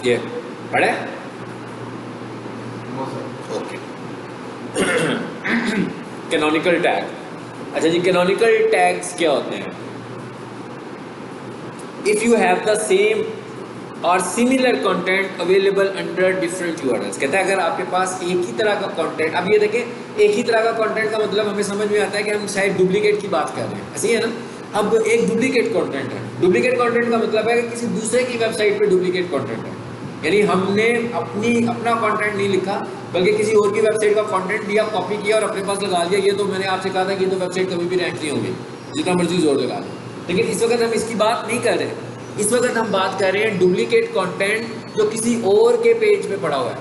ये पढ़े? Okay. Canonical tag. अच्छा जी, कैनोनिकल टैग्स क्या होते हैं? If you have the same और similar content available under different URLs. कहता है अगर आपके पास एक ही तरह का कंटेंट, अब ये देखें एक ही तरह का कंटेंट का मतलब हमें समझ में आता है कि हम शायद डुप्लीकेट की बात कर रहे हैं, ऐसे ही है ना। अब एक डुप्लीकेट कंटेंट है, डुप्लीकेट कंटेंट का मतलब है कि किसी दूसरे की वेबसाइट पे डुप्लीकेट कंटेंट है, यानी हमने अपना कंटेंट नहीं लिखा बल्कि किसी और की वेबसाइट का कंटेंट लिया, कॉपी किया और अपने पास लगा लिया। ये तो मैंने आपसे कहा था कि ये तो वेबसाइट कभी भी रैंक नहीं होगी जितना मर्जी जोर लगा लो, लेकिन इस वक्त हम इसकी बात नहीं कर रहे। इस वक्त हम बात कर रहे हैं डुप्लीकेट कंटेंट जो किसी और के पेज पे पड़ा हुआ है,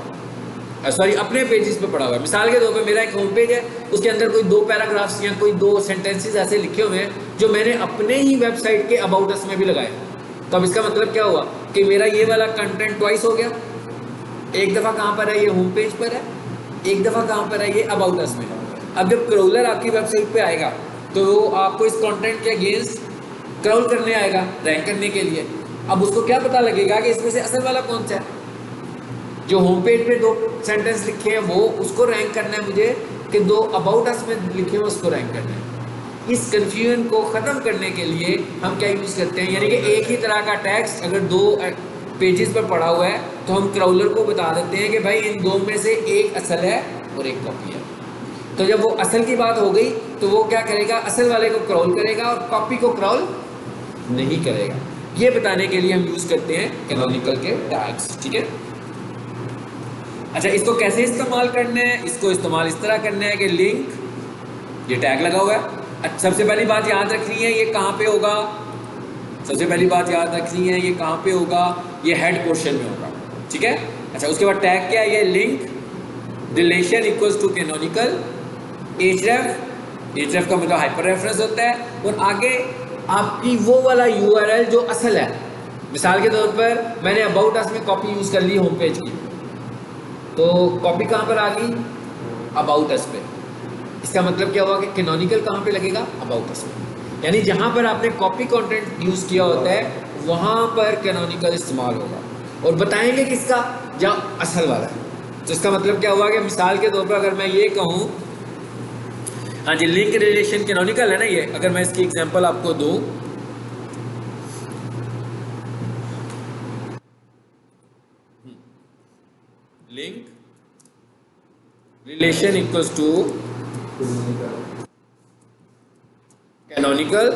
सॉरी अपने पेजेस पे पड़ा हुआ है। मिसाल के तौर पे मेरा एक होम पेज है, उसके अंदर कोई 2 पैराग्राफ्स या कोई 2 सेंटेंसेस ऐसे लिखे हुए हैं जो मैंने अपने ही वेबसाइट के अबाउट अस में भी लगाए। तो अब इसका मतलब क्या हुआ कि मेरा ये वाला कंटेंट ट्वाइस हो गया। एक दफ़ा कहाँ पर है, ये होम पेज पर है, एक दफ़ा कहाँ पर है, ये अबाउट अस में। अब जब क्रॉलर आपकी वेबसाइट पे आएगा तो आपको इस कंटेंट के अगेंस्ट क्रॉल करने आएगा, रैंक करने के लिए। अब उसको क्या पता लगेगा कि इसमें से असल वाला कौन सा है? जो होम पेज पे 2 सेंटेंस लिखे हैं वो उसको रैंक करना है मुझे, कि 2 अबाउट अस में लिखे हैं उसको रैंक करना है। इस कन्फ्यूजन को ख़त्म करने के लिए हम क्या यूज़ करते हैं, यानी कि एक ही तरह का टेक्स्ट अगर 2 पेजेस पर पड़ा हुआ है तो हम क्रॉलर को बता देते हैं कि भाई इन 2 में से एक असल है और एक कॉपी है। तो जब वो असल की बात हो गई तो वो क्या करेगा, असल वाले को क्रॉल करेगा और कॉपी को क्रॉल नहीं करेगा। ये बताने के लिए हम यूज़ करते हैं कैनोनिकल के टैग्स, ठीक है। अच्छा, इसको कैसे इस्तेमाल करना है? इसको इस्तेमाल इस तरह करना है कि लिंक, ये टैग लगा हुआ है। अच्छा, सबसे पहली बात याद रखनी है ये कहाँ पे होगा, सबसे पहली बात याद रखनी है ये कहाँ पे होगा, ये हेड पोर्शन में होगा, ठीक है। अच्छा, उसके बाद टैग क्या है, ये link relation equals to canonical, href का मतलब हाइपर रेफरेंस होता है, और आगे आपकी वो वाला यूआरएल जो असल है। मिसाल के तौर पर मैंने अबाउट अस में कॉपी यूज़ कर ली होम पेज की, तो कॉपी कहाँ पर आ गई, अबाउट अस पे। इसका मतलब क्या हुआ कि कैनोनिकल कहाँ पे लगेगा, अबाउट अस पे। यानी जहाँ पर आपने कॉपी कंटेंट यूज़ किया होता है वहाँ पर कैनोनिकल इस्तेमाल होगा, और बताएंगे किसका, जहाँ असल वाला है। तो इसका मतलब क्या हुआ कि मिसाल के तौर पर अगर मैं ये कहूँ, हाँ जी, लिंक रिलेशन कैनोनिकल है ना ये, अगर मैं इसकी एग्जांपल आपको दूँ, link relation equals to canonical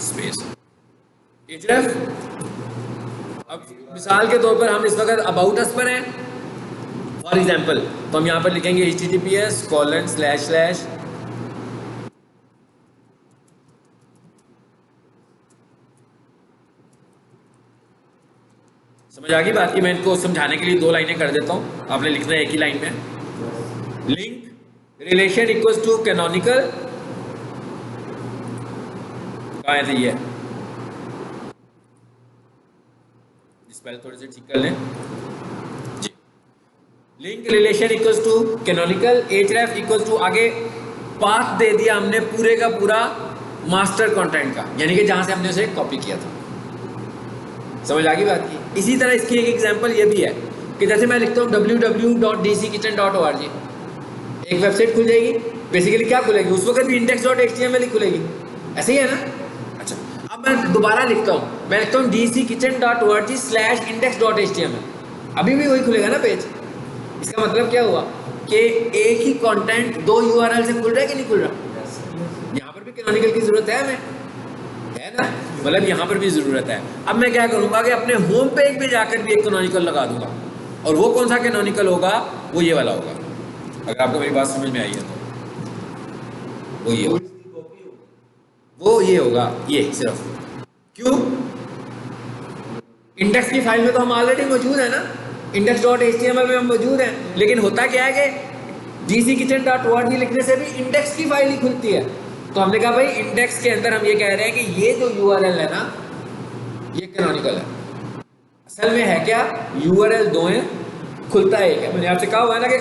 space href। अब मिसाल के तौर पर हम इस वक्त अबाउट अस पर हैं फॉर एग्जांपल, तो हम यहाँ पर लिखेंगे https:// समझ आ गई बात की? मैं इनको समझाने के लिए 2 लाइनें कर देता हूँ, आपने लिखना है एक ही लाइन में। Link relation equals to canonical, कहाँ है ये, स्पेल थोड़े से ठीक कर लें जी। Link relation equals to canonical, href equals to, आगे पाथ दे दिया हमने पूरे का पूरा मास्टर कंटेंट का, यानी कि जहाँ से हमने उसे कॉपी किया था। समझ आ गई बात की? इसी तरह इसकी एक एग्जांपल ये भी है कि जैसे मैं लिखता हूँ www.dckitchen.org, एक वेबसाइट खुल जाएगी, बेसिकली क्या खुलेगी, उस वक्त भी index.html ही खुलेगी, ऐसे ही है ना। अच्छा, अब मैं दोबारा लिखता हूँ, मैं लिखता हूँ dckitchen.org/index.html, अभी भी वही खुलेगा ना पेज। इसका मतलब क्या हुआ कि एक ही कंटेंट 2 URL से खुल रहा है कि नहीं खुल रहा? यहाँ पर भी कैनोनिकल की जरूरत है हमें, है ना, मतलब यहाँ पर भी ज़रूरत है। अब मैं क्या करूँगा कि अपने होम पेज पे जाकर भी एक कैनोनिकल लगा दूंगा, और वो कौन सा कैनोनिकल होगा, वो ये वाला होगा। अगर आपको मेरी बात समझ में आई है तो वो ये होगा, वो ये होगा, ये सिर्फ क्यों, इंडेक्स की फाइल में तो हम ऑलरेडी मौजूद है ना, index.html में हम मौजूद हैं, लेकिन होता क्या है कि dckitchen.org लिखने से भी इंडेक्स की फाइल ही खुलती है। तो हमने कहा भाई इंडेक्स के अंदर हम ये कह रहे हैं कि ये जो URL है ना, ये कैनोनिकल है। असल में है क्या, URL 2 है, खुलता है एक है। मैंने आपसे कहा हुआ है ना कि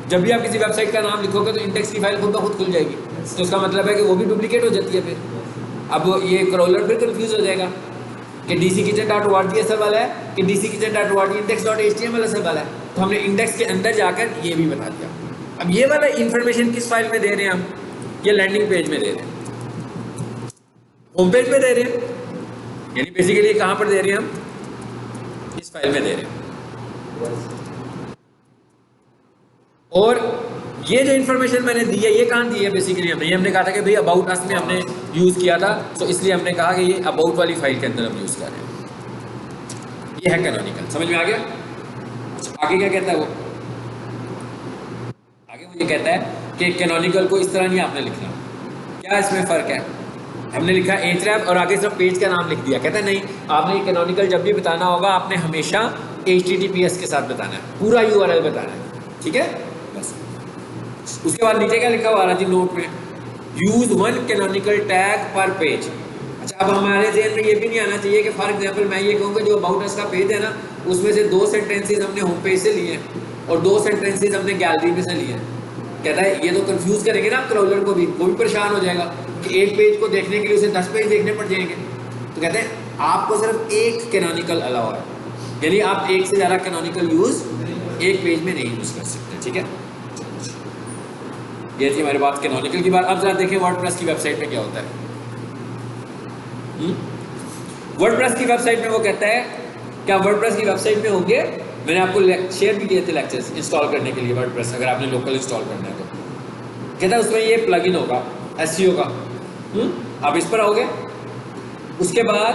जब भी आप किसी वेबसाइट का नाम लिखोगे तो इंडेक्स की फाइल खुद ब खुद खुल जाएगी, तो इसका मतलब है कि वो भी डुप्लीकेट हो जाती है। फिर अब ये क्रॉलर फिर कंफ्यूज हो जाएगा कि डीसी किचन डॉट ओआरजी असल वाला है कि DC kitchen dot ORG index dot HTML असल वाला है। तो हमने इंडेक्स के अंदर जाकर ये भी बता दिया। अब ये वाला इंफॉर्मेशन किस फाइल में दे रहे हैं हम? ये लैंडिंग पेज में दे रहे हैं, होम पेज में दे रहे हैं, यानी बेसिकली कहाँ पर दे रहे हैं हम? इस फाइल में दे रहे हैं। और ये जो इन्फॉर्मेशन मैंने दी है ये कहाँ दी है? बेसिकली हमने ये कहा था कि भाई अबाउट अस में हमने यूज़ किया था, तो इसलिए हमने कहा कि ये अबाउट वाली फाइल के अंदर हम यूज़ कर रहे हैं। ये है कैनोनिकल, समझ में आ गया? आगे क्या कहता है वो? आगे वो ये कहता है कि कैनोनिकल को इस तरह नहीं आपने लिखना। क्या इसमें फ़र्क है? हमने लिखा href और आगे सब पेज का नाम लिख दिया। कहता है नहीं, आपने कैनोनिकल जब भी बताना होगा आपने हमेशा https के साथ बताना है, पूरा URL बताना है, ठीक है? बस उसके बाद नीचे क्या लिखा हुआ आ रहा जी नोट में? यूज वन कैनोनिकल टैग पर पेज। अच्छा, अब हमारे ज़हन में ये भी नहीं आना चाहिए कि फॉर एग्जांपल मैं ये कहूँगा जो अबाउट अस का पेज है ना, उसमें से 2 सेंटेंसेस हमने होम पेज से लिए हैं और 2 सेंटेंसेस हमने गैलरी में से लिए हैं। कहता है ये तो कंफ्यूज करेंगे ना क्रॉलर को भी, वो भी परेशान हो जाएगा कि एक पेज को देखने के लिए उसे 10 पेज देखने पड़ जाएंगे। तो कहते हैं आपको सिर्फ एक कैनोनिकल अलाउ है, यानी आप एक से ज़्यादा कैनोनिकल यूज़ एक पेज में नहीं यूज़ कर सकते, ठीक है? ये थी हमारे बात कैनोनिकल की बात। अब जरा देखें वर्डप्रेस की वेबसाइट में क्या होता है। वर्डप्रेस की वेबसाइट में वो कहता है, क्या वर्डप्रेस की वेबसाइट में होंगे? मैंने आपको शेयर भी किए थे लेक्चर्स इंस्टॉल करने के लिए वर्डप्रेस, अगर आपने लोकल इंस्टॉल करना है तो। कहता है उसमें ये प्लगइन होगा एसईओ का, आप इस पर आओगे। उसके बाद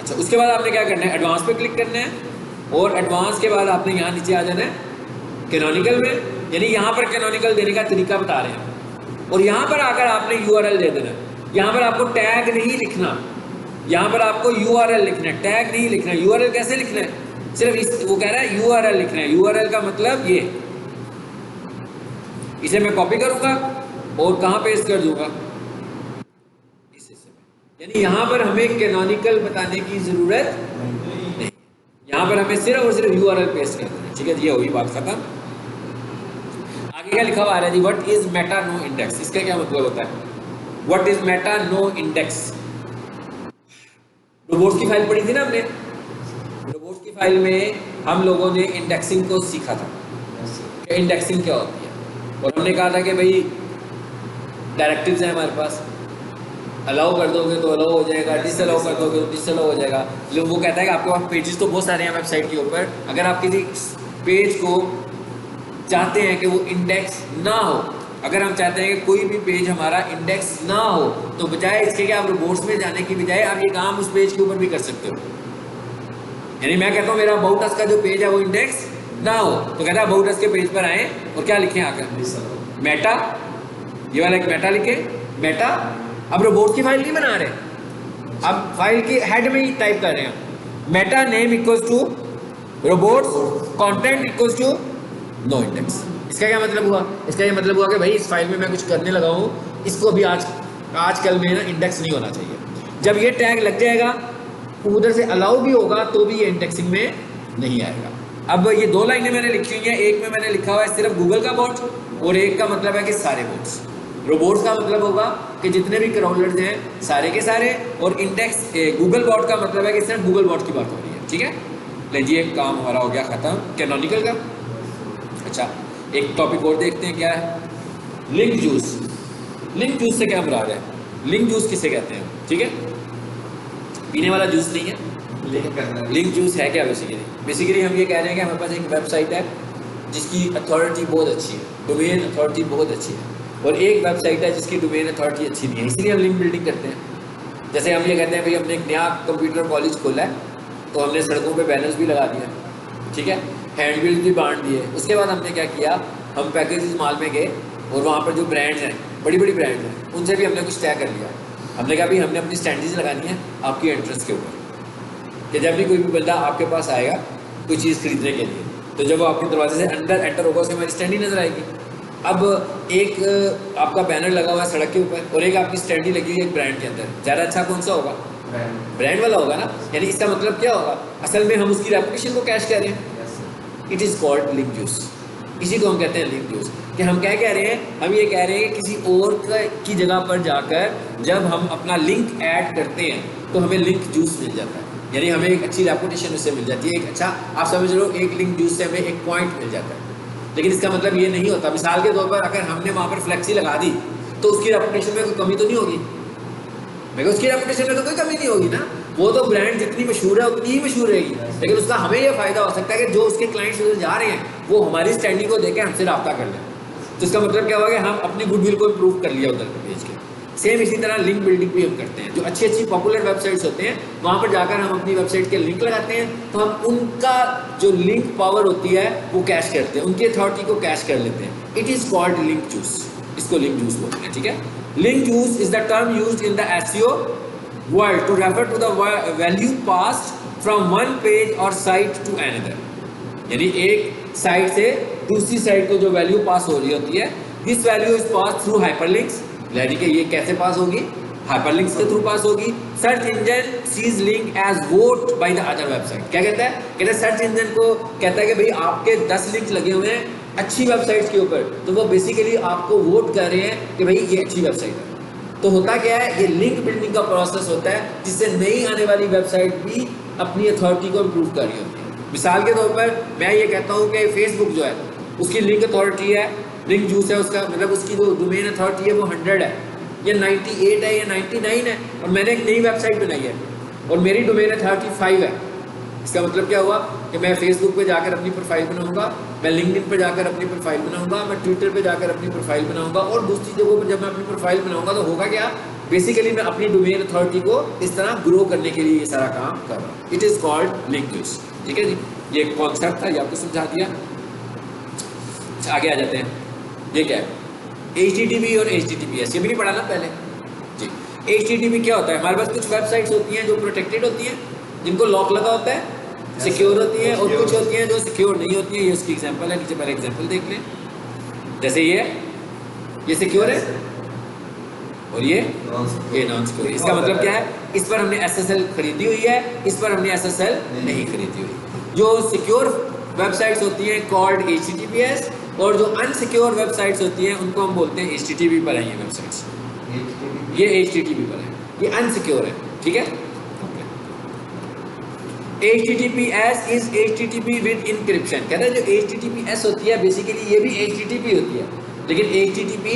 अच्छा, उसके बाद आपने क्या करना है? एडवांस पे क्लिक करना है और एडवांस के बाद आपने यहाँ नीचे आ जाना है कैनोनिकल में, यानी यहाँ पर कैनोनिकल देने का तरीका बता रहे हैं। और यहाँ पर आकर आपने URL दे देना है। यहाँ पर आपको टैग नहीं लिखना, यहाँ पर आपको URL लिखना है, टैग नहीं लिखना है। URL कैसे लिखना है? सिर्फ इस वो कह रहा है URL लिखना है। URL का मतलब ये, इसे मैं कॉपी करूँगा और कहाँ पेस्ट कर दूंगा? इस हिस्से में। यानी यहाँ पर हमें कैनोनिकल बताने की ज़रूरत नहीं, यहाँ पर हमें सिर्फ और सिर्फ URL पेस्ट कर देना है, ठीक है? ये होगी बात खत्म। आगे क्या लिखा हुआ आ रहा है जी? What is meta no index? इसका क्या मतलब होता है? What is meta no index? Robots की फाइल पढ़ी थी ना हमने। रोबोट्स की फाइल में हम लोगों ने इंडेक्सिंग को सीखा था कि इंडेक्सिंग क्या होती है, और हमने कहा था कि भाई डायरेक्टिव्स हैं हमारे पास, अलाउ कर दोगे तो अलाउ हो जाएगा, डिसअलाउ कर दोगे तो डिसअलाउ हो जाएगा। वो कहता है कि आपके पास पेजेस तो बहुत सारे हैं वेबसाइट के ऊपर, अगर आप किसी पेज को चाहते हैं कि वो इंडेक्स ना हो, अगर हम चाहते हैं कि कोई भी पेज हमारा इंडेक्स ना हो, तो बजाय इसके कि आप रोबोट्स में जाने की बजाय आप ये काम उस पेज के ऊपर भी कर सकते हो। यानी मैं कहता हूँ मेरा अबाउट अस का जो पेज है वो इंडेक्स ना हो, तो कहता है अबाउट अस के पेज पर आए और क्या लिखें आकर? मेटा, ये वाला एक मेटा लिखे, मेटा। अब रोबोट की फाइल नहीं बना रहे, अब फाइल की हेड में ही टाइप कर रहे हैं meta name equals to robots content equals to no index. इसका क्या मतलब हुआ? इसका ये मतलब हुआ कि भाई इस फाइल में मैं कुछ करने लगा हूँ, इसको भी आजकल में ना इंडेक्स नहीं होना चाहिए। जब ये टैग लग जाएगा तो उधर से अलाउ भी होगा तो भी ये इंडेक्सिंग में नहीं आएगा। अब ये 2 लाइनें मैंने लिखी हुई हैं, एक में मैंने लिखा हुआ है सिर्फ गूगल का बॉट और एक का मतलब है कि सारे बॉट्स। रोबोट्स का मतलब होगा कि जितने भी क्रॉलर्स हैं सारे के सारे, और इंडेक्स गूगल बॉट का मतलब है कि सिर्फ गूगल बॉट की बात हो रही है, ठीक है? लीजिए काम हमारा हो गया ख़त्म कैनोनिकल का। अच्छा, एक टॉपिक और देखते हैं क्या है? Link juice. लिंक जूस से क्या मुराद है? लिंक जूस किसे कहते हैं? ठीक है, पीने वाला जूस नहीं है, लिंक जूस है क्या? बेसिकली हम ये कह रहे हैं कि हमारे पास एक वेबसाइट है जिसकी अथॉरिटी बहुत अच्छी है, डोमेन अथॉरिटी बहुत अच्छी है, और एक वेबसाइट है जिसकी डोमेन अथॉरिटी अच्छी नहीं है, इसलिए हम लिंक बिल्डिंग करते हैं। जैसे हम ये कहते हैं भाई हमने एक नया कंप्यूटर कॉलेज खोला है, तो हमने सड़कों पे बैनर्स भी लगा दिया, ठीक है, हैंडबिल्स भी बांट दिए। उसके बाद हमने क्या किया, हम पैकेजेस मॉल में गए और वहाँ पर जो ब्रांड्स हैं, बड़ी बड़ी ब्रांड्स हैं, उनसे भी हमने कुछ तय कर लिया। हमने कहा भाई हमने अपनी स्टैंडर्ड्स लगानी है आपकी एंट्रेंस के ऊपर, कि जब भी कोई भी बंदा आपके पास आएगा कोई चीज़ खरीदने के लिए, तो जब वो आपके दरवाजे से अंदर एंटर होगा उसमें हमारी स्टैंड ही नज़र आएगी। अब एक आपका बैनर लगा हुआ है सड़क के ऊपर और एक आपकी स्टैंड ही लगी हुई है एक ब्रांड के अंदर, ज़्यादा अच्छा कौन सा होगा? ब्रांड वाला होगा ना। यानी इसका मतलब क्या होगा? असल में हम उसकी रेपुटेशन को कैश कर रहे हैं। It is called link juice, इसी को हम कहते हैं लिंक जूस। कि हम क्या कह रहे हैं, हम ये कह रहे हैं कि किसी और की जगह पर जाकर जब हम अपना लिंक ऐड करते हैं तो हमें लिंक जूस मिल जाता है, यानी हमें एक अच्छी रेपुटेशन उससे मिल जाती है, एक अच्छा, आप समझ लो एक लिंक जूस से हमें एक पॉइंट मिल जाता है। लेकिन इसका मतलब ये नहीं होता, मिसाल के तौर पर अगर हमने वहाँ पर फ्लेक्सी लगा दी तो उसकी रेपुटेशन में कोई कमी तो नहीं होगी, मगर उसकी रेपुटेशन में तो कोई कमी नहीं होगी ना, वो तो ब्रांड जितनी मशहूर है उतनी ही मशहूर रहेगी। लेकिन उसका हमें यह फ़ायदा हो सकता है कि जो उसके क्लाइंट्स उधर जा रहे हैं वो हमारी स्टैंडिंग को देकर हमसे रब्ता कर लें, तो इसका मतलब क्या होगा कि हम अपनी गुडविल को इम्प्रूव कर लिया उधर भेज के। सेम इसी तरह लिंक बिल्डिंग भी हम करते हैं, जो अच्छी अच्छी पॉपुलर वेबसाइट्स होते हैं वहाँ पर जाकर हम अपनी वेबसाइट के लिंक लगाते हैं, तो हम उनका जो लिंक पावर होती है वो कैश करते हैं, उनकी अथॉरिटी को कैश कर लेते हैं। It is called link juice, इसको लिंक जूस बोलते हैं, ठीक है। Link juice is the term used in the SEO world to refer to the value passed from one page और साइट टू अनदर, यानी एक साइट से दूसरी साइट को जो वैल्यू पास हो रही होती है, this value is pass through hyperlinks, यानी कि ये कैसे पास होगी, हाइपरलिंक्स के थ्रू पास होगी। Search engine sees link as vote by the other website, क्या कहता है, कहता है सर्च इंजन को कहता है कि भाई आपके 10 लिंक लगे हुए हैं अच्छी वेबसाइट्स के ऊपर, तो वो बेसिकली आपको वोट कर रहे हैं कि भाई ये अच्छी वेबसाइट है। तो होता क्या है, ये लिंक बिल्डिंग का प्रोसेस होता है जिससे नई आने वाली वेबसाइट भी अपनी अथॉरिटी को इम्प्रूव कर रही होती है। मिसाल के तौर पर मैं ये कहता हूँ कि फेसबुक जो है उसकी लिंक अथॉरिटी है, लिंक जूस है उसका, मतलब उसकी जो डोमेन अथॉरिटी है वो 100 है या 98 है या 99 है, और मैंने एक नई वेबसाइट बनाई है और मेरी डोमेन अथॉरिटी 5 है। इसका मतलब क्या हुआ कि मैं फेसबुक पे जाकर अपनी प्रोफाइल बनाऊंगा, मैं लिंक्डइन पे जाकर अपनी प्रोफाइल बनाऊंगा, मैं ट्विटर पे जाकर अपनी प्रोफाइल बनाऊंगा, और दूसरी जगहों पर जब मैं अपनी प्रोफाइल बनाऊंगा तो होगा क्या, बेसिकली मैं अपनी डोमेन अथॉरिटी को इस तरह ग्रो करने के लिए ये सारा काम कर रहा हूँ। It is called link juice, ठीक है जी। ये कॉन्सेप्ट था, ये आपको समझा दिया। आगे आ जाते हैं, ये क्या है, HTTP और HTTPS, ये भी नहीं पढ़ा ना पहले जी। HTTP क्या होता है, हमारे पास कुछ वेबसाइट्स होती हैं जो प्रोटेक्टेड होती हैं, जिनको लॉक लगा होता है, सिक्योर होती हैं, और कुछ होती हैं जो सिक्योर नहीं होती हैं। ये उसकी एग्जांपल है, नीचे पहले एग्जांपल देख लें। जैसे ये सिक्योर है और ये नॉन सिक्योर। इसका मतलब क्या है, इस पर हमने SSL खरीदी हुई है, इस पर हमने SSL नहीं खरीदी हुई। जो सिक्योर वेबसाइट्स होती हैं कॉल्ड HTTPS, और जो अनसिक्योर वेबसाइट्स होती हैं उनको हम बोलते हैं HTTP पर है। ये वेबसाइट्स ये HTTP पर है, ये अनसिक्योर है, ठीक है। HTTPS is HTTP with encryption, कहते हैं जो HTTPS होती है बेसिकली ये भी HTTP होती है, लेकिन HTTP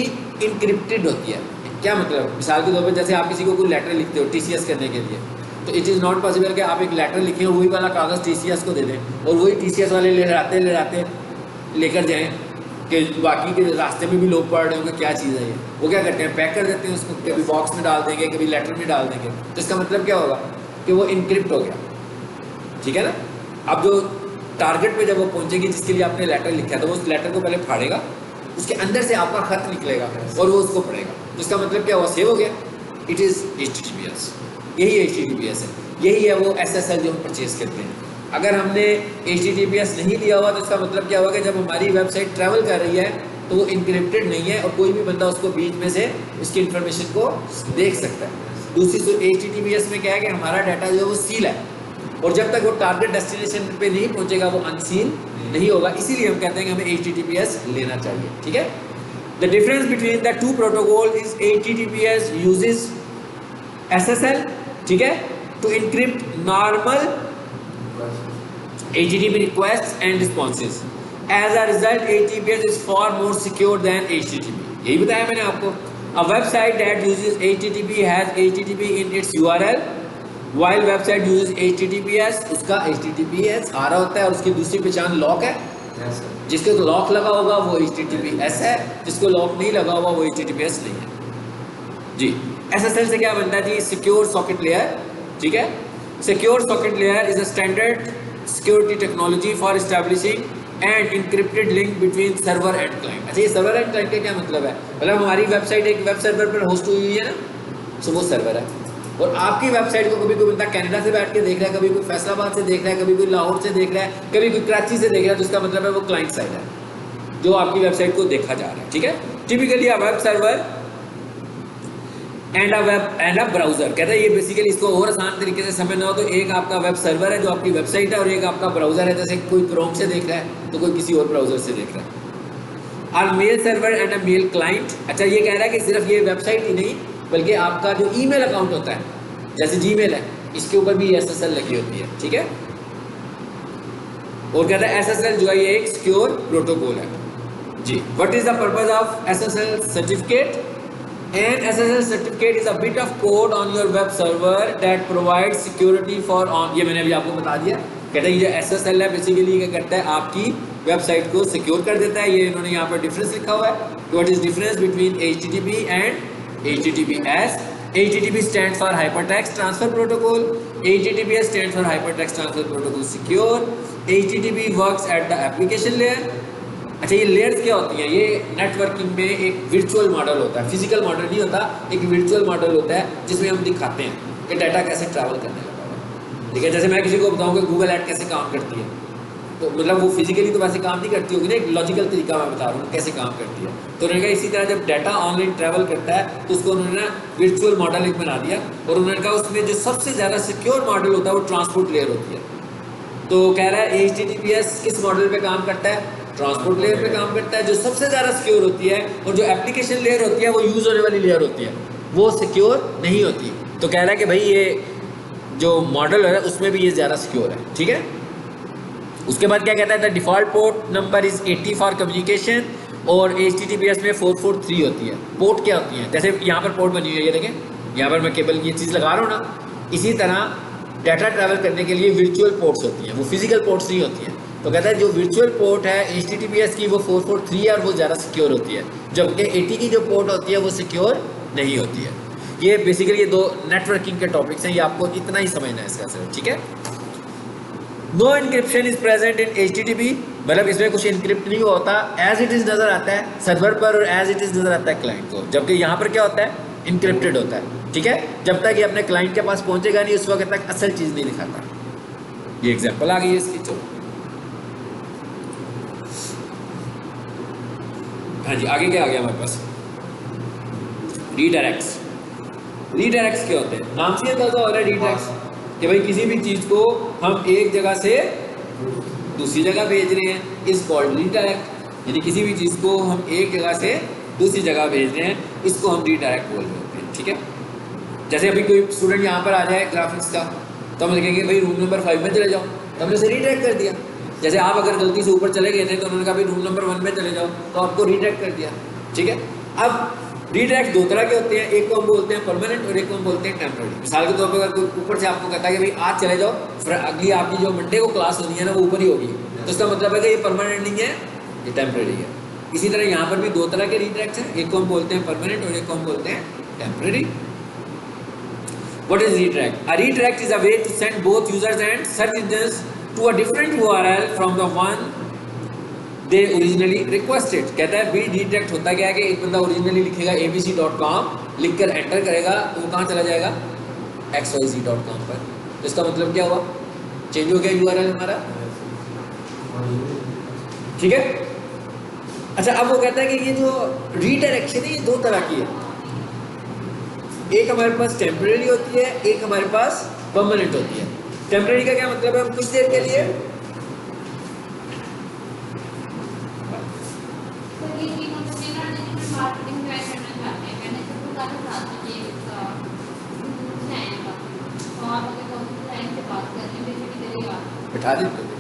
इंक्रिप्टेड होती है। क्या मतलब, मिसाल के तौर पर जैसे आप किसी को कोई लेटर लिखते हो TCS करने के लिए, तो इट इज़ नॉट पॉसिबल कि आप एक लेटर लिखें वही वाला कागज़ TCS को दे दें और वही TCS वाले ले लेकर जाएं कि बाकी के रास्ते में भी लोग पढ़ रहे होंगे क्या चीज़ है ये। वो क्या करते हैं, पैक कर देते हैं उसको, कभी बॉक्स में डाल देंगे, कभी लेटर में डाल देंगे। तो इसका मतलब क्या होगा कि वो इनक्रिप्ट हो गया, ठीक है ना। अब जो टारगेट पे जब वो पहुंचेगी जिसके लिए आपने लेटर लिखा है, तो वो उस लेटर को पहले फाड़ेगा, उसके अंदर से आपका खत निकलेगा और वो उसको पढ़ेगा। तो इसका मतलब क्या हुआ, सेव हो गया। इट इज़ HTTPS, यही HTTPS है, यही है वो SSL जो हम परचेज करते हैं। अगर हमने HTTPS नहीं लिया हुआ तो इसका मतलब क्या होगा कि जब हमारी वेबसाइट ट्रैवल कर रही है तो वो इंक्रिप्टेड नहीं है और कोई भी बंदा उसको बीच में से उसकी इन्फॉर्मेशन को देख सकता है। दूसरी तो HTTPS में क्या है कि हमारा डाटा जो है वो सील है, और जब तक वो टारगेट डेस्टिनेशन पे नहीं पहुंचेगा वो अनसील नहीं होगा। इसीलिए हम कहते हैं कि हमें HTTPS लेना चाहिए, ठीक है। The difference between the two protocol is HTTPS uses SSL, ठीक है, to encrypt normal HTTP requests and responses. As a result, HTTPS is far more secure than HTTP. यही बताया मैंने आपको। A website that uses HTTP has HTTP in its URL, while website uses HTTPS, उसका HTTPS आ रहा होता है और उसकी दूसरी पहचान लॉक है। जिसको लॉक लगा होगा वो HTTPS है, जिसको लॉक नहीं लगा होगा वो HTTPS नहीं है जी। SSL से क्या बनता है जी, सिक्योर सॉकेट लेयर, ठीक है। Secure socket layer is a standard security technology for establishing and encrypted link between server and client. अच्छा, ये सर्वर एंड क्लाइंट का क्या मतलब है, मतलब हमारी वेबसाइट एक वेब सर्वर पर होस्ट हुई हुई है ना, तो वो सर्वर है, और आपकी वेबसाइट को कभी कोई बंदा कनाडा से बैठ के देख रहा है, कभी कोई फैसलाबाद से देख रहा है, कभी कोई लाहौर से देख रहा है, कभी कोई कराची से देख रहा है, तो इसका मतलब है वो क्लाइंट साइड है जो आपकी वेबसाइट को देखा जा रहा है, ठीक है। Typically a web server and a browser, कहते हैं ये बेसिकली इसको और आसान तरीके से समझना हो तो एक आपका वेब सर्वर है जो आपकी वेबसाइट है, और एक आपका ब्राउजर है, जैसे कोई क्रोम से देख रहा है तो कोई किसी और ब्राउजर से देख रहा है। Are mail server and a mail client. अच्छा ये कह रहा है कि सिर्फ ये वेबसाइट ही नहीं बल्कि आपका जो ईमेल अकाउंट होता है जैसे जीमेल है इसके ऊपर भी SSL लगी होती है, ठीक है। और कहता है SSL जो है ये एक सिक्योर प्रोटोकॉल है जी। What is the purpose of SSL certificate? An SSL certificate is a bit of code on your web server that provide security for on, ये मैंने अभी आपको बता दिया। कहता है ये जो SSL है बेसिकली क्या करता है आपकी वेबसाइट को सिक्योर कर देता है। ये इन्होंने यहाँ पर डिफरेंस लिखा हुआ है, what is difference between HTTP and HTTPS। HTTP stands for Hypertext Transfer Protocol, HTTPS stands for Hypertext Transfer Protocol Secure, HTTP works at the application layer। अच्छा ये लेयर्स क्या होती हैं? ये नेटवर्किंग में एक वर्चुअल मॉडल होता है, फिजिकल मॉडल नहीं होता, एक वर्चुअल मॉडल होता है जिसमें हम दिखाते हैं कि डाटा कैसे ट्रैवल करने लगा है, ठीक है। जैसे मैं किसी को बताऊँ कि गूगल ऐड कैसे काम करती है, तो मतलब वो फिजिकली तो वैसे काम नहीं करती होगी ना, एक लॉजिकल तरीका मैं बता रहा हूँ कैसे काम करती है। तो उन्होंने कहा इसी तरह जब डाटा ऑनलाइन ट्रैवल करता है तो उसको उन्होंने वर्चुअल मॉडल एक बना दिया और उन्होंने कहा उसमें जो सबसे ज़्यादा सिक्योर मॉडल होता है वो ट्रांसपोर्ट लेयर होती है। तो कह रहा है HTTPS किस मॉडल पे काम करता है? ट्रांसपोर्ट लेयर पे काम करता है, जो सबसे ज़्यादा सिक्योर होती है। और जो एप्लीकेशन लेयर होती है वो यूज़ होने वाली लेयर होती है, वो सिक्योर नहीं होती। तो कह रहा है कि भाई ये जो मॉडल है उसमें भी ये ज़्यादा सिक्योर है, ठीक है। उसके बाद क्या कहता है? The default port number is 80 for communication और HTTPS में 443 होती है। पोर्ट क्या होती है? जैसे यहाँ पर पोर्ट बनी हुई है, ये देखें यहाँ पर मैं केबल की ये चीज़ लगा रहा हूँ ना, इसी तरह डाटा ट्रैवल करने के लिए वर्चुअल पोर्ट्स होती हैं, वो फिजिकल पोर्ट्स नहीं होती हैं। तो कहता है जो वर्चुअल पोर्ट है HTTPS की वो 443 है और वो ज़्यादा सिक्योर होती है, जबकि 80 की जो पोर्ट होती है वो सिक्योर नहीं होती है। ये बेसिकली ये दो नेटवर्किंग के टॉपिक्स हैं, ये आपको इतना ही समझना है इसका सिर्फ, ठीक है। No encryption is present in HTTP, मतलब इसमें कुछ इनक्रिप्ट नहीं होता, एज इट इज़ नज़र आता है सर्वर पर और एज इट इज़ नज़र आता है क्लाइंट को, जबकि यहाँ पर क्या होता है? इनक्रिप्टेड होता है, ठीक है। जब तक ये अपने क्लाइंट के पास पहुँचेगा नहीं उस वक्त तक असल चीज़ नहीं दिखाता। ये एग्जाम्पल आ गई है इसकी। चलो हाँ जी, आगे क्या आ गया हमारे पास? रीडायरेक्ट्स। रीडायरेक्ट्स क्या होते हैं? नाम से ही अंदाजा हो रहा है रीडायरेक्ट्स कि भाई किसी भी चीज़ को हम एक जगह से दूसरी जगह भेज रहे हैं, इस कॉल्ड रीडायरेक्ट। यानी किसी भी चीज़ को हम एक जगह से दूसरी जगह भेज रहे हैं, इसको हम रीडायरेक्ट बोल रहे होते हैं, ठीक है। जैसे अभी कोई स्टूडेंट यहाँ पर आ जाए ग्राफिक्स का, तो हम लिखेंगे भाई रूम नंबर 5 में चले जाओ, तो हमने उसे रीडायरेक्ट कर दिया। जैसे आप अगर गलती से ऊपर चले गए थे तो उन्होंने कहा भाई रूम नंबर 1 में चले जाओ, तो आपको रीडायरेक्ट कर दिया, ठीक है। अब रीडायरेक्ट दो तरह के होते हैं, एक को हम बोलते हैं परमानेंट और एक को हम बोलते हैं टेम्पररी। मिसाल के तौर पर अगर कोई ऊपर से आपको कहता है कि भाई आज चले जाओ, फिर अगली आपकी जो मंडे को क्लास होनी है ना वो ऊपर ही होगी, तो इसका मतलब है कि ये परमानेंट नहीं है, ये टेम्पररी है। इसी तरह यहाँ पर भी दो तरह के रीडायरेक्ट्स हैं, एक को हम बोलते हैं परमानेंट और एक को हम बोलते हैं temporary. What is redirect? A redirect is a way to send both users and search engines to a different URL from the one they originally requested। कहता है भी redirect होता क्या है कि एक बंदा ओरिजिनली लिखेगा abc.com, लिखकर एंटर करेगा तो वो कहाँ चला जाएगा? xyz.com पर। तो इसका मतलब क्या हुआ? चेंज हो गया URL हमारा, ठीक है। अच्छा अब वो कहता है कि ये जो रीडायरेक्शन है ये दो तरह की है, एक हमारे पास टेम्परेरी होती है, एक हमारे पास परमानेंट होती है। टेम्परेरी का क्या मतलब है? हम कुछ देर के लिए बिठा देते।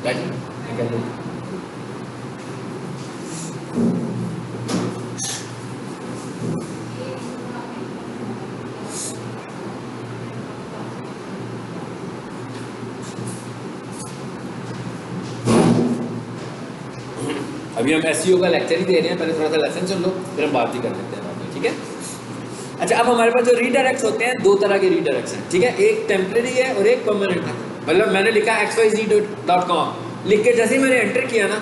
अभी हम SEO का लेक्चर ही दे रहे हैं, पहले थोड़ा सा लेसन सुन लो फिर हम बात ही कर लेते हैं, ठीक है। अच्छा अब हमारे पास जो रीडायरेक्ट्स होते हैं दो तरह के रीडायरेक्ट्स हैं, ठीक है। एक टेम्परेरी है और एक परमानेंट है। मतलब मैंने लिखा xyz.com, लिख के जैसे ही मैंने एंटर किया ना,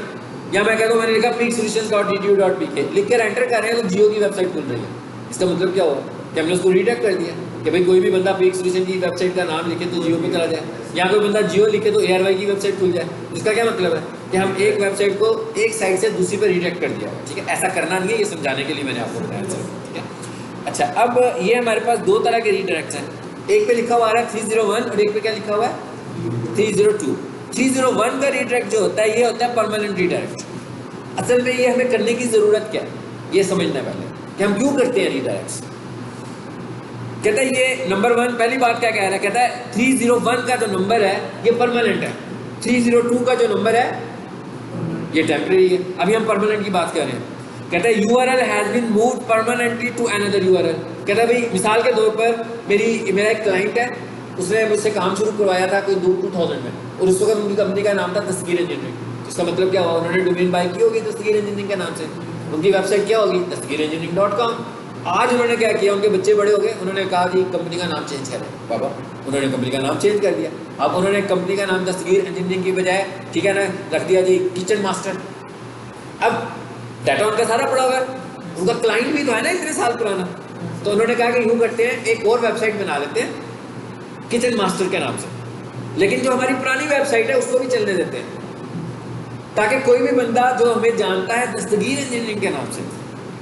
या मैं कहता हूँ मैंने लिखा peaksolutions.edu.pk, लिख कर एंटर कर रहे हैं तो जियो की वेबसाइट खुल रही है। इसका मतलब क्या हुआ कि हमने उसको रीडायरेक्ट कर दिया कि भाई कोई भी बंदा पीक सोल्यूशन की वेबसाइट का नाम लिखे तो जियो पे चला जाए, या कोई बंदा जियो लिखे तो ARY की वेबसाइट खुल जाए। इसका क्या मतलब है कि हम एक वेबसाइट को एक साइट से दूसरी पर रीडायरेक्ट कर दिया, ठीक है। ऐसा करना नहीं है, ये समझाने के लिए मैंने आपको बताया, ठीक है। अच्छा अब ये हमारे पास दो तरह के रीडायरेक्ट्स हैं, एक पे लिखा हुआ आ रहा है 301 और एक पे क्या लिखा हुआ है 302। 301 का रीडायरेक्ट जो होता है ये होता है परमानेंट रीडायरेक्ट। असल में ये हमें करने की ज़रूरत क्या है, ये समझना पहले कि हम क्यों करते हैं रीडायरेक्ट्स। कहता है ये नंबर 1, पहली बात क्या कह रहा है, कहता है 301 का जो नंबर है ये परमानेंट है, 302 का जो नंबर है ये टेम्परेरी है। अभी हम परमानेंट की बात कर रहे हैं। कहता है URL has been moved permanently to another URL। कहता है भाई मिसाल के तौर पर मेरा एक क्लाइंट है, उसने मुझसे काम शुरू करवाया था कोई 2000 में, और उस वक्त उनकी कंपनी का नाम था दस्तगीर इंजीनियरिंग। इसका मतलब क्या हुआ, उन्होंने डोमेन बाय की होगी दस्तगीर इंजीनियरिंग के नाम से, उनकी वेबसाइट क्या होगी dastgirengineering.com। आज उन्होंने क्या किया, उनके बच्चे बड़े हो गए, उन्होंने कहा कि कंपनी का नाम चेंज करें पापा, उन्होंने कंपनी का नाम चेंज कर दिया। अब उन्होंने कंपनी का नाम दस्तगीर इंजीनियरिंग की बजाय, ठीक है ना, रख दिया जी किचन मास्टर। अब डाटा उनका सारा पड़ा हुआ है, उनका क्लाइंट भी तो है ना इतने साल पुराना। तो उन्होंने कहा कि यूँ करते हैं, एक और वेबसाइट बना लेते हैं किचन मास्टर के नाम से, लेकिन जो हमारी पुरानी वेबसाइट है उसको भी चलने देते हैं, ताकि कोई भी बंदा जो हमें जानता है दस्तगीर इंजीनियरिंग के नाम से,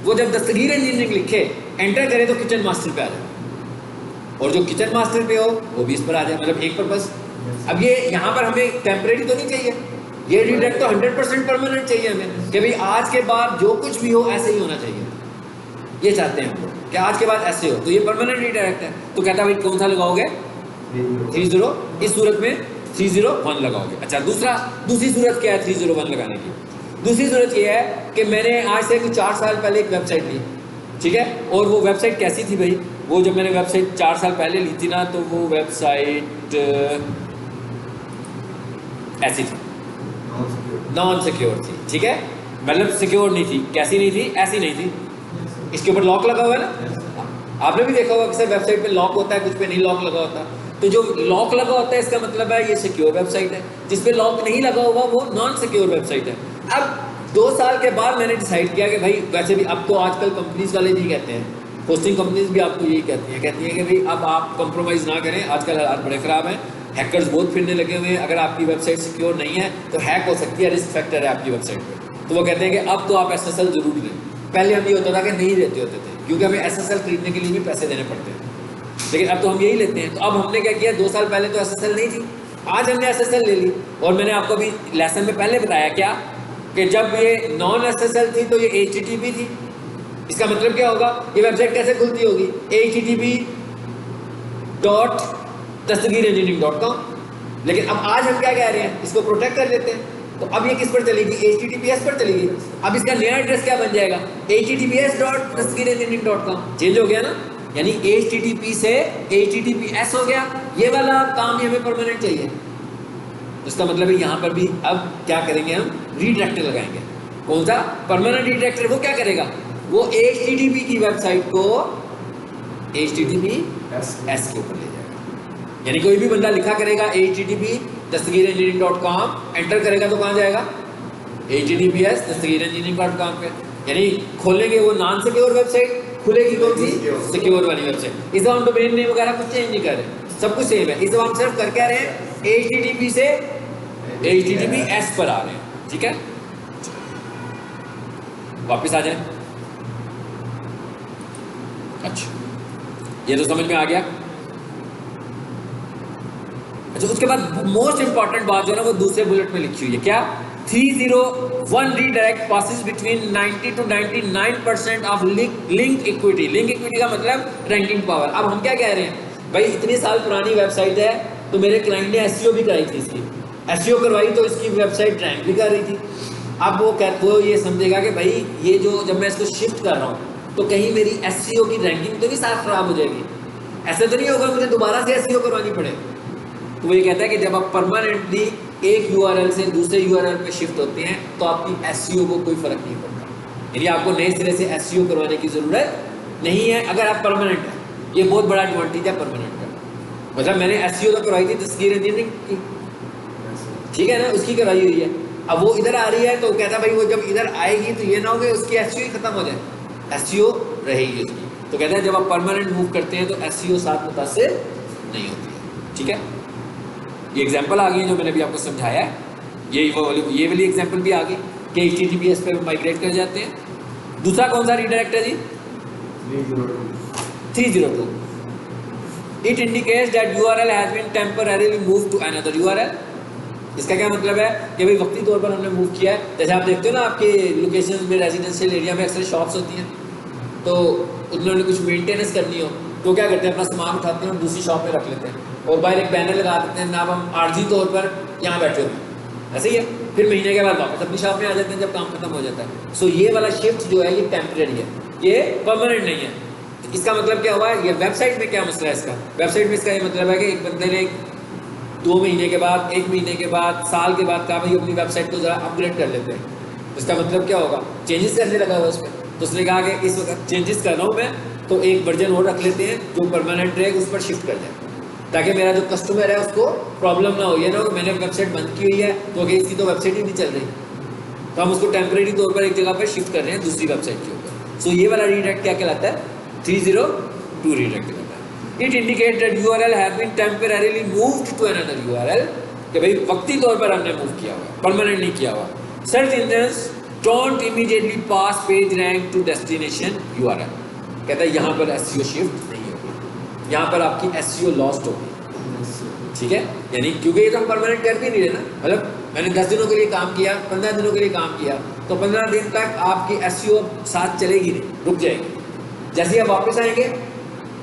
वो जब दस्तगीर इंजीनियरिंग लिखे एंटर करे तो किचन मास्टर पे आ जाए, और जो किचन मास्टर पे हो वो भी इस पर आ जाए, मतलब एक पर्पस। अब ये यहाँ पर हमें टेम्परेरी तो नहीं चाहिए, ये रीडायरेक्ट तो 100% परमानेंट चाहिए हमें, कि भाई आज के बाद जो कुछ भी हो ऐसे ही होना चाहिए, ये चाहते हैं हम लोग कि आज के बाद ऐसे हो, तो ये परमानेंट रीडायरेक्ट है। तो कहता है भाई कौन सा लगाओगे, 30, इस सूरत में 301 लगाओगे। अच्छा, दूसरी सूरत क्या है 301 लगाने की? दूसरी सूरत ये है कि मैंने आज से 4 साल पहले एक वेबसाइट ली, ठीक है, और वो वेबसाइट कैसी थी भाई, वो जब मैंने वेबसाइट 4 साल पहले ली थी ना, तो वो वेबसाइट ऐसी थी, नॉन सिक्योर थी, ठीक है, मतलब सिक्योर नहीं थी। कैसी नहीं थी? ऐसी नहीं थी, इसके ऊपर लॉक लगा हुआ है ना, आपने भी देखा होगा कि सर वेबसाइट पे लॉक होता है, कुछ पे नहीं लॉक लगा होता। तो जो लॉक लगा होता है इसका मतलब है ये सिक्योर वेबसाइट है, जिस पे लॉक नहीं लगा होगा वो नॉन सिक्योर वेबसाइट है। अब 2 साल के बाद मैंने डिसाइड किया कि भाई वैसे भी अब तो आजकल कंपनीज वाले भी कहते हैं, होस्टिंग कंपनीज भी आपको यही कहती हैं कि भाई अब आप कंप्रोमाइज़ ना करें, आजकल हालात बड़े ख़राब हैं, हैकर्स बहुत फिरने लगे हुए हैं, अगर आपकी वेबसाइट सिक्योर नहीं है तो हैक हो सकती है, रिस्क फैक्टर है आपकी वेबसाइट पर। तो वो कहते हैं कि अब तो आप SSL ज़रूर लें। पहले हम ये होता था कि नहीं लेते होते थे, क्योंकि हमें SSL खरीदने के लिए भी पैसे देने पड़ते हैं, लेकिन अब तो हम यही लेते हैं। तो अब हमने क्या किया, 2 साल पहले तो SSL नहीं थी, आज हमने SSL ले ली। और मैंने आपको अभी लेसन में पहले बताया क्या, कि जब ये नॉन SSL थी तो ये HTTP थी। इसका मतलब क्या होगा, ये वेबसाइट कैसे खुलती होगी, http.dastgirengineering.com। लेकिन अब आज हम क्या कह रहे हैं, इसको प्रोटेक्ट कर लेते हैं। तो अब ये किस पर चलेगी, HTTPS पर चलेगी। अब इसका नया एड्रेस क्या बन जाएगा, https.dastgirengineering.com। चेंज हो गया ना, यानी HTTP से HTTPS हो गया। ये वाला काम ही हमें परमानेंट चाहिए। इसका मतलब है यहाँ पर भी अब क्या करेंगे, हम रीडायरेक्टर लगाएंगे। कौन सा परमानेंट रीडायरेक्टर, वो क्या करेगा, वो HTTP की वेबसाइट को HTTPS के ऊपर ले जाएगा। यानी कोई भी बंदा लिखा करेगा http.dastgirengineering.com, एंटर करेगा तो कहाँ जाएगा, https dastgirengineering.com पे। यानी खोलेंगे वो नॉन सिक्योर वेबसाइट, खुलेगी कौन सी, सिक्योर वाली वेबसाइट। इस हम डोमेन नेम वगैरह कुछ चेंज नहीं कर रहे, सब कुछ सेम है। इस हम सिर्फ कर क्या रहे हैं, HTTP से HTTPS पर आ रहे हैं, ठीक है। वापस आ जाए। अच्छा, ये तो समझ में आ गया। अच्छा, उसके बाद मोस्ट इंपॉर्टेंट बात जो है ना, वो दूसरे बुलेट में लिखी हुई है, क्या, 301 redirect passes between 90 to 99% of link equity। Link equity का मतलब रैंकिंग पावर। अब हम क्या कह रहे हैं, भाई इतने साल पुरानी वेबसाइट है, तो मेरे क्लाइंट ने SEO भी कराई थी, इसकी SEO करवाई तो इसकी वेबसाइट रैंक भी कर रही थी। अब वो ये समझेगा कि भाई ये जो जब मैं इसको शिफ्ट कर रहा हूँ तो कहीं मेरी SEO की रैंकिंग तो नहीं साफ खराब हो जाएगी, ऐसा तो नहीं होगा मुझे दोबारा से SEO करवानी पड़े। तो वो ये कहता है कि जब आप परमानेंटली एक URL से दूसरे URL पे शिफ्ट होते हैं तो आपकी SEO को कोई फर्क नहीं पड़ता, यानी आपको नए सिरे से SEO करवाने की ज़रूरत नहीं है अगर आप परमानेंट हैं। ये बहुत बड़ा एडवांटेज है परमानेंट का। मतलब मैंने SEO तो करवाई थी दस्तगीर इंजीनियरिंग की, ठीक है ना, उसकी करवाई हुई है। अब वो इधर आ रही है तो कहता है भाई वो जब इधर आएगी तो ये ना हो कि उसकी SEO ही खत्म हो जाए, SEO रहेगी उसकी। तो कहता है जब आप परमानेंट मूव करते हैं तो SEO साथ मुतासिर नहीं होती है, ठीक है। ये एग्जांपल आ गई जो मैंने भी आपको समझाया है, ये वाली एग्जांपल भी आ गई कि HTTPS पे माइग्रेट कर जाते हैं। दूसरा कौन सा रीडायरेक्ट है जी, 302। It indicates that URL has been temporarily moved to another URL। इसका क्या मतलब है कि भाई वक्ती तौर पर हमने मूव किया है। जैसे आप देखते हो ना आपके लोकेशन में रेजिडेंशियल एरिया में अक्सर शॉप्स होती हैं, तो उन्होंने कुछ मेंटेनेंस करनी हो तो क्या करते हैं, अपना सामान उठाते हैं और दूसरी शॉप में रख लेते हैं और बाहर एक बैनर लगा देते हैं, जनाब हम आर्जी तौर पर यहाँ बैठे हुए हैं, ऐसे ही है। फिर महीने के बाद वापस अपनी शॉप में आ जाते हैं जब काम खत्म हो जाता है। सो ये वाला शिफ्ट जो है ये टेम्परेरी है, ये परमानेंट नहीं है। तो इसका मतलब क्या हुआ, ये वेबसाइट में क्या मसला है इसका, वेबसाइट में इसका ये मतलब है कि एक बंदे ने 2 महीने के बाद, 1 महीने के बाद, साल के बाद कहा भाई अपनी वेबसाइट को ज़रा अपग्रेड कर लेते हैं। तो इसका मतलब क्या होगा, चेंजेस करने लगा हुआ उसमें। तो उसने कहा कि इस वक्त चेंजेस कर रहा हूँ मैं, तो एक वर्जन और रख लेते हैं जो परमानेंट रहेगा, उस पर शिफ्ट कर जाए, ताकि मेरा जो कस्टमर है उसको प्रॉब्लम ना हो। ये ना हो मैंने वेबसाइट बंद की हुई है तो कि इसकी तो वेबसाइट ही नहीं चल रही, तो हम उसको टेम्परेरी तौर पर एक जगह पर शिफ्ट कर रहे हैं दूसरी वेबसाइट के ऊपर। सो ये वाला रीडायरेक्ट क्या कहलाता है, 302 रीडायरेक्ट कहलाता है। It indicate that URL has been temporarily moved to another URL, कि भाई वक्ती तौर पर हमने मूव किया हुआ, परमानेंट नहीं किया हुआ। Search engines don't immediately pass page rank to destination URL, कहता है यहाँ पर SEO शिफ्ट नहीं होगी, यहाँ पर आपकी SEO लॉस्ट होगी, ठीक है। यानी क्योंकि ये तो हम परमानेंट कर भी नहीं रहे ना, मतलब मैंने 10 दिनों के लिए काम किया, 15 दिनों के लिए काम किया, तो 15 दिन तक आपकी SEO साथ चलेगी नहीं, रुक जाएगी। जैसे ही आप वापस आएंगे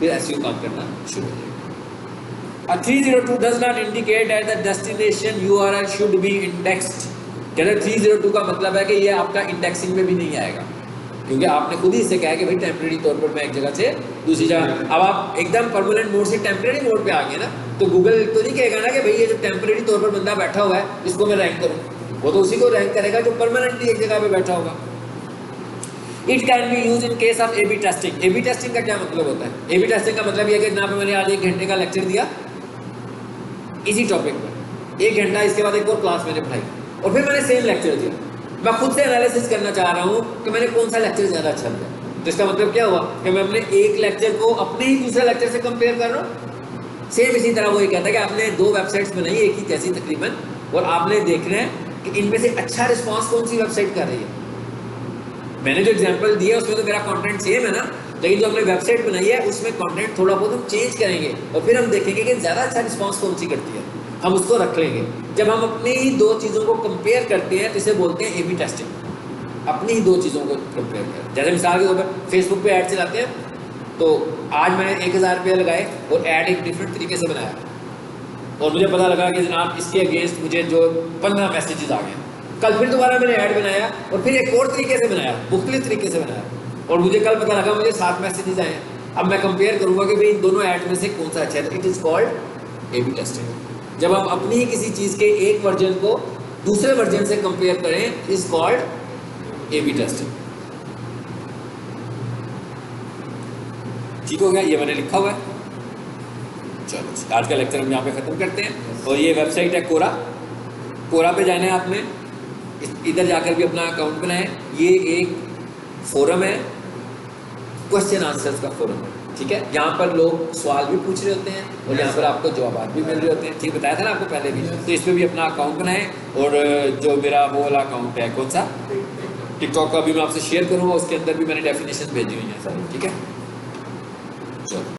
फिर SEO काम करना शुरू हो जाएगा। 302 does not indicate that the destination URL should be indexed, कहते हैं 302 का मतलब है कि ये आपका इंडेक्सिंग में भी नहीं आएगा, क्योंकि आपने खुद ही इससे कहा है कि भाई टेम्परेरी तौर पर मैं एक जगह से दूसरी जगह। अब आप एकदम परमानेंट मोड से टेम्परेरी मोड पे आ गए ना, तो गूगल तो नहीं कहेगा ना कि भाई ये जो टेम्परेरी तौर पर बंदा बैठा हुआ है इसको मैं रैंक करूँ, वो तो उसी को रैंक करेगा जो परमानेंटली एक जगह पे बैठा होगा। It can be use in case of AB testing. AB testing का क्या मतलब होता है, AB टेस्टिंग का मतलब ये कि जहाँ पे मैंने आज 1 घंटे का लेक्चर दिया इसी टॉपिक पर, 1 घंटा इसके बाद एक और क्लास मैंने पढ़ाई और फिर मैंने सेम लेक्चर दिया, मैं खुद से एनालिसिस करना चाह रहा हूँ कि मैंने कौन सा लेक्चर ज़्यादा अच्छा दिया। तो इसका मतलब क्या हुआ कि मैं अपने एक लेक्चर को अपने ही दूसरे लेक्चर से कंपेयर कर रहा हूँ। सेम इसी तरह वो ये कहता है कि आपने 2 वेबसाइट्स बनाई एक ही जैसी तकरीबन, और आपने देखना है कि इनमें से अच्छा रिस्पॉन्स कौन सी वेबसाइट कर रही है। मैंने जो एग्जाम्पल दिया उसमें तो मेरा कॉन्टेंट सेम है ना, लेकिन जो हमने वेबसाइट बनाई है उसमें कॉन्टेंट थोड़ा बहुत हम चेंज करेंगे और फिर हम देखेंगे कि ज़्यादा अच्छा रिस्पॉन्स कौन सी करती है, हम उसको रख लेंगे। जब हम अपनी ही 2 चीज़ों को कंपेयर करते हैं तो इसे बोलते हैं AB टेस्टिंग, अपनी ही 2 चीज़ों को कंपेयर करें। जैसे मिसाल के तौर पर फेसबुक पे ऐड चलाते हैं, तो आज मैंने 1000 रुपये लगाए और ऐड एक डिफरेंट तरीके से बनाया और मुझे पता लगा कि जनाब इसके अगेंस्ट मुझे जो 15 मैसेजेस आ गए। कल फिर दोबारा मैंने ऐड बनाया और फिर एक और तरीके से बनाया, मुख्तलिफ तरीके से बनाया, और मुझे कल पता लगा मुझे 7 मैसेजेस आए हैं। अब मैं कंपेयर करूँगा कि भाई इन दोनों ऐड में से कौन सा अच्छा है, तो it is called AB testing. जब हम अपनी ही किसी चीज़ के एक वर्जन को दूसरे वर्जन से कंपेयर करें इज कॉल्ड AB टेस्टिंग। ठीक हो गया, ये मैंने लिखा हुआ है। चलो आज का लेक्चर हम यहाँ पे ख़त्म करते हैं। और ये वेबसाइट है कोरा, कोरा पे जाना है आपने, इधर जाकर भी अपना अकाउंट बनाएं। ये एक फोरम है, क्वेश्चन आंसर्स का फोरम है, ठीक है। यहाँ पर लोग सवाल भी पूछ रहे होते हैं और यहाँ पर आपको जवाब भी मिल रहे होते हैं, ठीक बताया था ना आपको पहले भी। तो इस पर भी अपना अकाउंट बनाएं, और जो मेरा वो वाला अकाउंट है कौन सा, टिकटॉक का भी मैं आपसे शेयर करूँगा, उसके अंदर भी मैंने डेफिनेशन भेजी हुई है सारी, ठीक है। चलो।